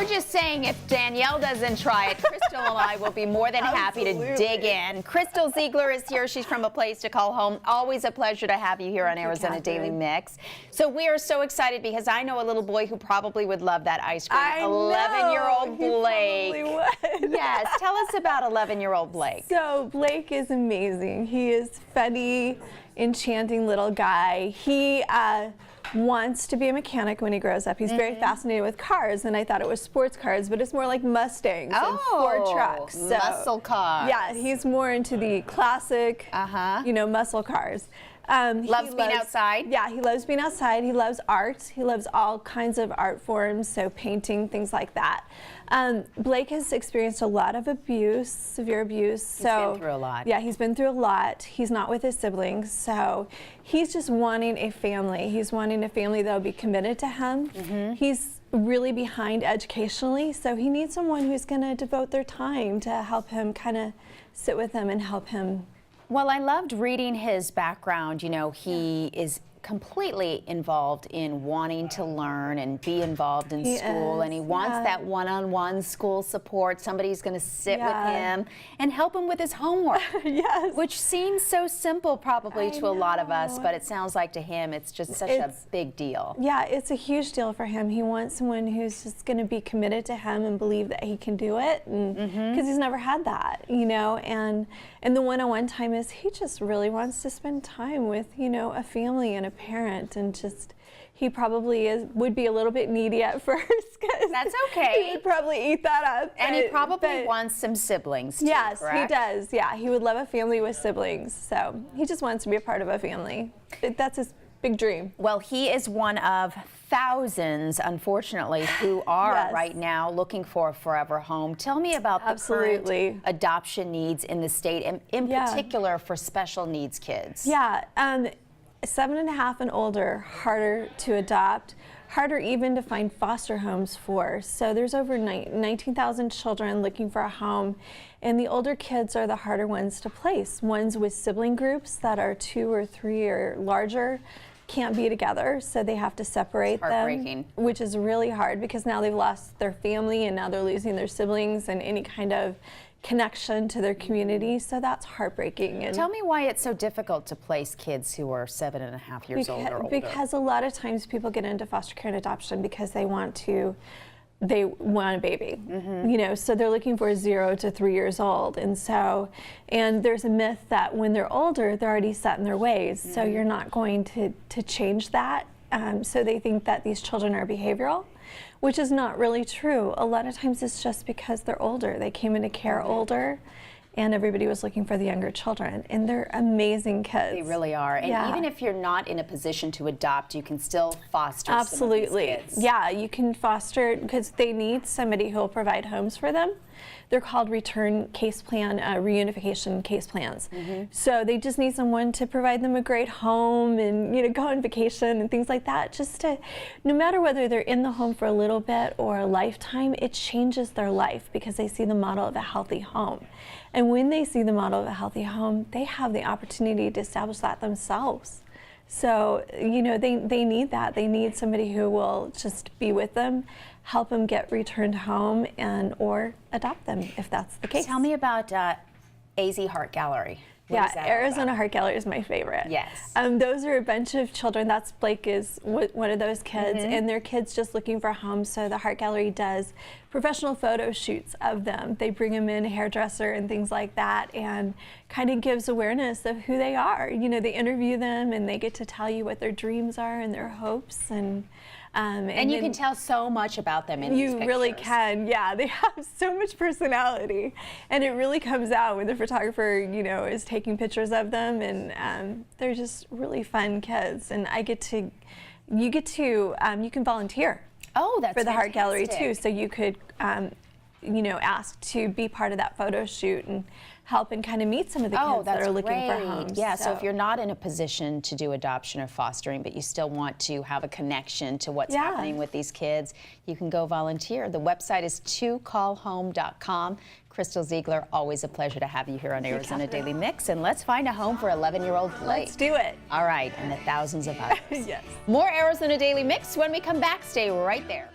just saying, if Danielle doesn't try it, Crystal and I will be more than happy to dig in. Crystal Ziegler is here. She's from A Place to Call Home. Always a pleasure to have you here on Arizona Daily Mix. So we are so excited because I know a little boy who probably would love that ice cream. 11-year-old Blake. He probably would. Yes, tell us about 11-year-old Blake. So Blake is amazing. He is funny, enchanting little guy. He wants to be a mechanic when he grows up. He's very fascinated with cars, and I thought it was sports cars, but it's more like Mustangs and Ford trucks. So, muscle cars. Yeah, he's more into the classic, muscle cars. Loves being outside? Yeah, he loves being outside. He loves art. He loves all kinds of art forms, so painting, things like that. Blake has experienced a lot of abuse, severe abuse. He's been through a lot. Yeah, he's been through a lot. He's not with his siblings, so he's just wanting a family. He's wanting a family that will be committed to him. He's really behind educationally, so he needs someone who's going to devote their time to help him kind of sit with him and help him. Well, I loved reading his background. You know, he is completely involved in wanting to learn and be involved in school, and he wants that one-on-one school support. Somebody's going to sit with him and help him with his homework. Which seems so simple probably to a lot of us, but it sounds like to him it's just such a big deal. Yeah, it's a huge deal for him. He wants someone who's just going to be committed to him and believe that he can do it, and because he's never had that, you know, and the one-on-one time is he just really wants to spend time with, you know, a family and a parent, and just he probably would be a little bit needy at first. That's okay. He would probably eat that up. And he probably wants some siblings too, yes, correct? He does. Yeah, he would love a family with siblings. So he just wants to be a part of a family. That's his big dream. Well, he is one of thousands, unfortunately, who are right now looking for a forever home. Tell me about the current adoption needs in the state, and in particular for special needs kids. 7.5 and older, harder to adopt, harder even to find foster homes for. So there's over 19,000 children looking for a home, and the older kids are the harder ones to place. Ones with sibling groups that are 2 or 3 or larger can't be together, so they have to separate them, which is really hard because now they've lost their family and now they're losing their siblings and any kind of connection to their community, so that's heartbreaking. And tell me why it's so difficult to place kids who are 7.5 years old or older. Because a lot of times people get into foster care and adoption because they want a baby, you know, so they're looking for 0 to 3 years old, and there's a myth that when they're older they're already set in their ways, so you're not going to change that. So they think that these children are behavioral, which is not really true. A lot of times it's just because they're older. They came into care older, and everybody was looking for the younger children, and they're amazing kids. They really are. And even if you're not in a position to adopt, you can still foster Absolutely. some of these kids. Yeah, you can foster because they need somebody who will provide homes for them. They're called return case plan, reunification case plans. So they just need someone to provide them a great home and, you know, go on vacation and things like that. Just to, no matter whether they're in the home for a little bit or a lifetime, it changes their life because they see the model of a healthy home. And when they see the model of a healthy home, they have the opportunity to establish that themselves. So, you know, they need that. They need somebody who will just be with them, help them get returned home, or adopt them if that's the case. Tell me about AZ Heart Gallery. Arizona Heart Gallery is my favorite. Yes. Those are a bunch of children. Blake is one of those kids, and they're kids just looking for a home. So the Heart Gallery does professional photo shoots of them. They bring them in, a hairdresser and things like that, and kind of gives awareness of who they are. You know, they interview them and they get to tell you what their dreams are and their hopes, and you can tell so much about them in these pictures. You really can, yeah. They have so much personality, and it really comes out when the photographer, you know, is taking pictures of them, and they're just really fun kids. And you can volunteer. Oh, that's for the Heart Gallery too. So you could, you know, ask to be part of that photo shoot and help and kind of meet some of the kids that are looking for homes. Yeah, so if you're not in a position to do adoption or fostering, but you still want to have a connection to what's happening with these kids, you can go volunteer. The website is tocallhome.com. Crystal Ziegler, always a pleasure to have you here on Arizona Daily Mix. And let's find a home for 11-year-old Blake. Let's do it. All right, and the thousands of others. Yes. More Arizona Daily Mix when we come back. Stay right there.